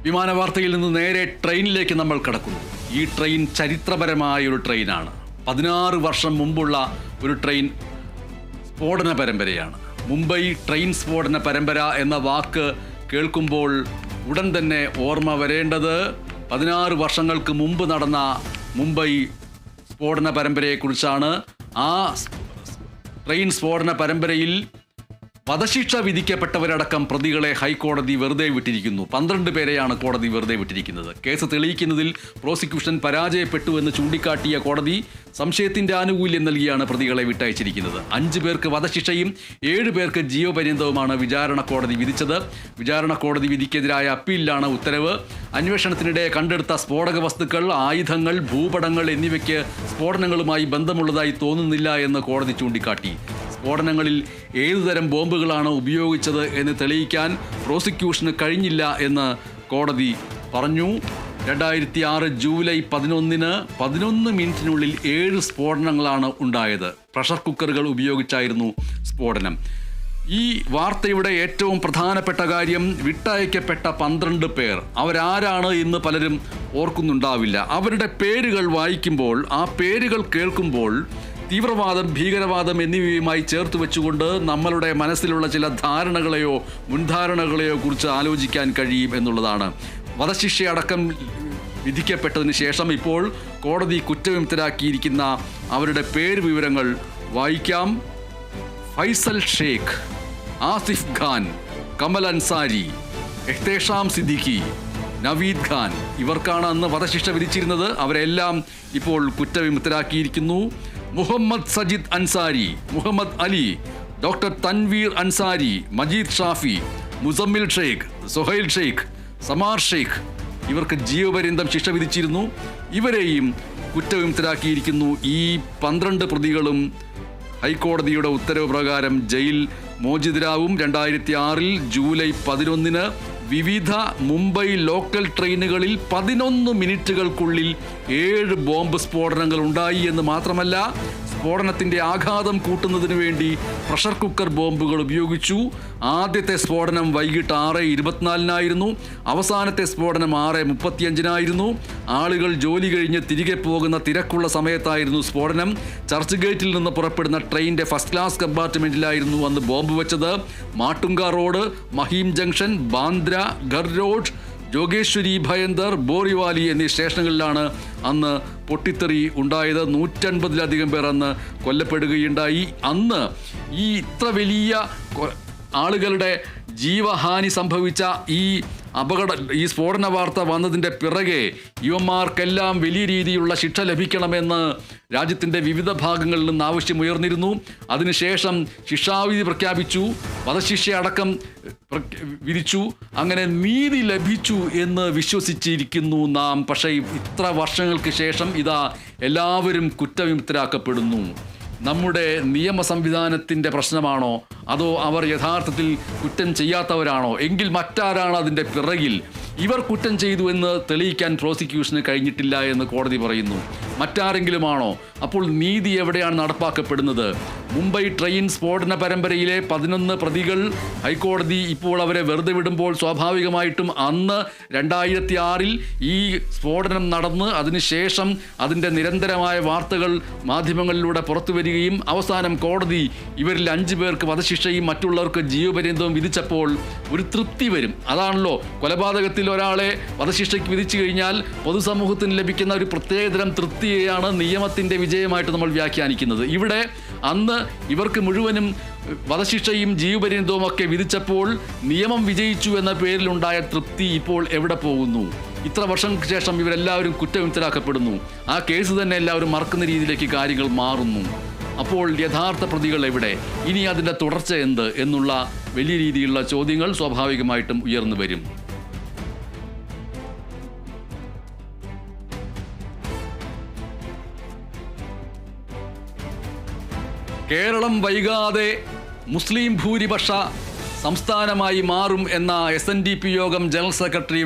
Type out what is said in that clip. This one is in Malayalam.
വിമാന വാർത്തയിൽ നിന്ന് നേരെ ട്രെയിനിലേക്ക് നമ്മൾ കടക്കുന്നു. ഈ ട്രെയിൻ ചരിത്രപരമായ ഒരു ട്രെയിനാണ്. 16 വർഷം മുമ്പുള്ള ഒരു ട്രെയിൻ സ്ഫോടന പരമ്പരയാണ്. മുംബൈ ട്രെയിൻ സ്ഫോടന പരമ്പര എന്ന വാക്ക് കേൾക്കുമ്പോൾ ഉടൻ തന്നെ ഓർമ്മ വരേണ്ടത് 16 വർഷങ്ങൾക്ക് മുമ്പ് നടന്ന മുംബൈ സ്ഫോടന പരമ്പരയെക്കുറിച്ചാണ്. ആ ട്രെയിൻ സ്ഫോടന പരമ്പരയിൽ വധശിക്ഷ വിധിക്കപ്പെട്ടവരടക്കം പ്രതികളെ ഹൈക്കോടതി വെറുതെ വിട്ടിരിക്കുന്നു. 12 പേരെയാണ് കോടതി വെറുതെ വിട്ടിരിക്കുന്നത്. കേസ് തെളിയിക്കുന്നതിൽ പ്രോസിക്യൂഷൻ പരാജയപ്പെട്ടു എന്ന് ചൂണ്ടിക്കാട്ടിയ കോടതി സംശയത്തിന്റെ ആനുകൂല്യം നൽകിയാണ് പ്രതികളെ വിട്ടയച്ചിരിക്കുന്നത്. 5 പേർക്ക് വധശിക്ഷയും 7 പേർക്ക് ജീവപര്യന്തവുമാണ് വിചാരണ കോടതി വിധിച്ചത്. വിചാരണ കോടതി വിധിക്കെതിരായ അപ്പീലിലാണ് ഉത്തരവ്. അന്വേഷണത്തിനിടെ കണ്ടെടുത്ത സ്ഫോടക വസ്തുക്കൾ, ആയുധങ്ങൾ, ഭൂപടങ്ങൾ എന്നിവയ്ക്ക് സ്ഫോടനങ്ങളുമായി ബന്ധമുള്ളതായി തോന്നുന്നില്ല എന്ന് കോടതി ചൂണ്ടിക്കാട്ടി. സ്ഫോടനങ്ങളിൽ ഏതുതരം ബോംബുകളാണ് ഉപയോഗിച്ചത് എന്ന് തെളിയിക്കാൻ പ്രോസിക്യൂഷന് കഴിഞ്ഞില്ല എന്ന് കോടതി പറഞ്ഞു. 2006 ജൂലൈ 11-ന് 11 മിനിറ്റിനുള്ളിൽ 7 സ്ഫോടനങ്ങളാണ് ഉണ്ടായത്. പ്രഷർ കുക്കറുകൾ ഉപയോഗിച്ചായിരുന്നു സ്ഫോടനം. ഈ വാർത്തയുടെ ഏറ്റവും പ്രധാനപ്പെട്ട കാര്യം, വിട്ടയക്കപ്പെട്ട 12 പേർ അവരാരാണ് എന്ന് പലരും ഓർക്കുന്നുണ്ടാവില്ല. അവരുടെ പേരുകൾ വായിക്കുമ്പോൾ, ആ പേരുകൾ കേൾക്കുമ്പോൾ തീവ്രവാദം, ഭീകരവാദം എന്നിവയുമായി ചേർത്ത് വെച്ചുകൊണ്ട് നമ്മളുടെ മനസ്സിലുള്ള ചില ധാരണകളെയോ മുൻധാരണകളെയോ കുറിച്ച് ആലോചിക്കാൻ കഴിയും എന്നുള്ളതാണ്. വധശിക്ഷയടക്കം വിധിക്കപ്പെട്ടതിന് ശേഷം ഇപ്പോൾ കോടതി കുറ്റവിമുക്തരാക്കിയിരിക്കുന്ന അവരുടെ പേര് വിവരങ്ങൾ വായിക്കാം. ഫൈസൽ ഷേഖ്, ആസിഫ് ഖാൻ, കമൽ അൻസാരി, എഹ്തേഷാം സിദ്ദിഖി, നവീദ് ഖാൻ, ഇവർക്കാണ് അന്ന് വധശിക്ഷ വിധിച്ചിരുന്നത്. അവരെല്ലാം ഇപ്പോൾ കുറ്റവിമുക്തരാക്കിയിരിക്കുന്നു. മുഹമ്മദ് സജിദ് അൻസാരി, മുഹമ്മദ് അലി, ഡോക്ടർ തൻവീർ അൻസാരി, മജീദ് ഷാഫി, മുസമ്മിൽ ഷെയ്ഖ്, സുഹൈൽ ഷെയ്ഖ്, സമാർ ഷെയ്ഖ്, ഇവർക്ക് ജീവപര്യന്തം ശിക്ഷ വിധിച്ചിരുന്നു. ഇവരെയും കുറ്റവിമുക്തരാക്കിയിരിക്കുന്നു. ഈ 12 പ്രതികളും ഹൈക്കോടതിയുടെ ഉത്തരവ് പ്രകാരം ജയിൽ മോചിതരാവും. 2006 ജൂലൈ 11-ന് വിവിധ മുംബൈ ലോക്കൽ ട്രെയിനുകളിൽ 11 മിനിറ്റുകൾക്കുള്ളിൽ 7 ബോംബ് സ്ഫോടനങ്ങൾ ഉണ്ടായി എന്ന് മാത്രമല്ല, സ്ഫോടനത്തിൻ്റെ ആഘാതം കൂട്ടുന്നതിന് വേണ്ടി പ്രഷർ കുക്കർ ബോംബുകൾ ഉപയോഗിച്ചു. ആദ്യത്തെ സ്ഫോടനം വൈകിട്ട് 6:24-നായിരുന്നു. അവസാനത്തെ സ്ഫോടനം 6:35-നായിരുന്നു. ആളുകൾ ജോലി കഴിഞ്ഞ് തിരികെ പോകുന്ന തിരക്കുള്ള സമയത്തായിരുന്നു സ്ഫോടനം. ചർച്ച് ഗേറ്റിൽ നിന്ന് പുറപ്പെടുന്ന ട്രെയിനിൻ്റെ ഫസ്റ്റ് ക്ലാസ് കമ്പാർട്ട്മെൻറ്റിലായിരുന്നു അന്ന് ബോംബ് വെച്ചത്. മാട്ടുങ്ക റോഡ്, മഹീം ജംഗ്ഷൻ, ബാന്ദ്ര, ഗർരോഡ്, ജോഗേശ്വരി, ഭയന്ദർ, ബോറിവാലി എന്നീ സ്റ്റേഷനുകളിലാണ് അന്ന് പൊട്ടിത്തെറി ഉണ്ടായത്. 150-ലധികം പേർ അന്ന് കൊല്ലപ്പെടുകയുണ്ടായി. അന്ന് ഈ ഇത്ര വലിയ ആളുകളുടെ ജീവഹാനി സംഭവിച്ച ഈ സ്ഫോടന വാർത്ത വന്നതിൻ്റെ പിറകെ യുവമാർക്കെല്ലാം വലിയ രീതിയിലുള്ള ശിക്ഷ ലഭിക്കണമെന്ന് രാജ്യത്തിൻ്റെ വിവിധ ഭാഗങ്ങളിൽ നിന്ന് ആവശ്യമുയർന്നിരുന്നു. അതിനുശേഷം ശിക്ഷാവിധി പ്രഖ്യാപിച്ചു, വധശിക്ഷ അടക്കം വിധിച്ചു. അങ്ങനെ നീതി ലഭിച്ചു എന്ന് വിശ്വസിച്ചിരിക്കുന്നു നാം. പക്ഷേ ഇത്ര വർഷങ്ങൾക്ക് ശേഷം ഇതാ എല്ലാവരും കുറ്റവിമുക്തരാക്കപ്പെടുന്നു. നമ്മുടെ നിയമ സംവിധാനത്തിൻ്റെ പ്രശ്നമാണോ, അതോ അവർ യഥാർത്ഥത്തിൽ കുറ്റം ചെയ്യാത്തവരാണോ? എങ്കിൽ മറ്റാരാണ് അതിൻ്റെ പിറകിൽ? ഇവർ കുറ്റം ചെയ്തു എന്ന് തെളിയിക്കാൻ പ്രോസിക്യൂഷന് കഴിഞ്ഞിട്ടില്ല എന്ന് കോടതി പറയുന്നു. മറ്റാരെങ്കിലുമാണോ? അപ്പോൾ നീതി എവിടെയാണ് നടപ്പാക്കപ്പെടുന്നത്? മുംബൈ ട്രെയിൻ സ്ഫോടന പരമ്പരയിലെ 11 പ്രതികൾ ഹൈക്കോടതി ഇപ്പോൾ അവരെ വെറുതെ വിടുമ്പോൾ സ്വാഭാവികമായിട്ടും അന്ന് 2006 ഈ സ്ഫോടനം നടന്ന് അതിനുശേഷം അതിൻ്റെ നിരന്തരമായ വാർത്തകൾ മാധ്യമങ്ങളിലൂടെ പുറത്തു വരികയും അവസാനം കോടതി ഇവരിൽ 5 പേർക്ക് വധശിക്ഷയും മറ്റുള്ളവർക്ക് ജീവപര്യന്തവും വിധിച്ചപ്പോൾ ഒരു തൃപ്തി വരും. അതാണല്ലോ, കൊലപാതകത്തിൽ ഒരാളെ വധശിക്ഷയ്ക്ക് വിധിച്ചു കഴിഞ്ഞാൽ പൊതുസമൂഹത്തിന് ലഭിക്കുന്ന ഒരു പ്രത്യേകതരം തൃപ്തിയെയാണ് നിയമത്തിൻ്റെ വിജയമായിട്ട് നമ്മൾ വ്യാഖ്യാനിക്കുന്നത്. ഇവിടെ അന്ന് ഇവർക്ക് മുഴുവനും വധശിക്ഷയും ജീവപര്യന്തവും ഒക്കെ വിധിച്ചപ്പോൾ നിയമം വിജയിച്ചു എന്ന പേരിലുണ്ടായ തൃപ്തി ഇപ്പോൾ എവിടെ പോകുന്നു? ഇത്ര വർഷങ്ങൾക്ക് ശേഷം ഇവരെല്ലാവരും കുറ്റവിമുക്തരാക്കപ്പെടുന്നു. ആ കേസ് തന്നെ എല്ലാവരും മറക്കുന്ന രീതിയിലേക്ക് കാര്യങ്ങൾ മാറുന്നു. അപ്പോൾ യഥാർത്ഥ പ്രതികൾ എവിടെ? ഇനി അതിൻ്റെ തുടർച്ച എന്ത് എന്നുള്ള വലിയ രീതിയിലുള്ള ചോദ്യങ്ങൾ സ്വാഭാവികമായിട്ടും ഉയർന്നു വരും. കേരളം വൈകാതെ മുസ്ലിം ഭൂരിപക്ഷ സംസ്ഥാനമായി മാറും എന്ന SNDP യോഗം ജനറൽ സെക്രട്ടറി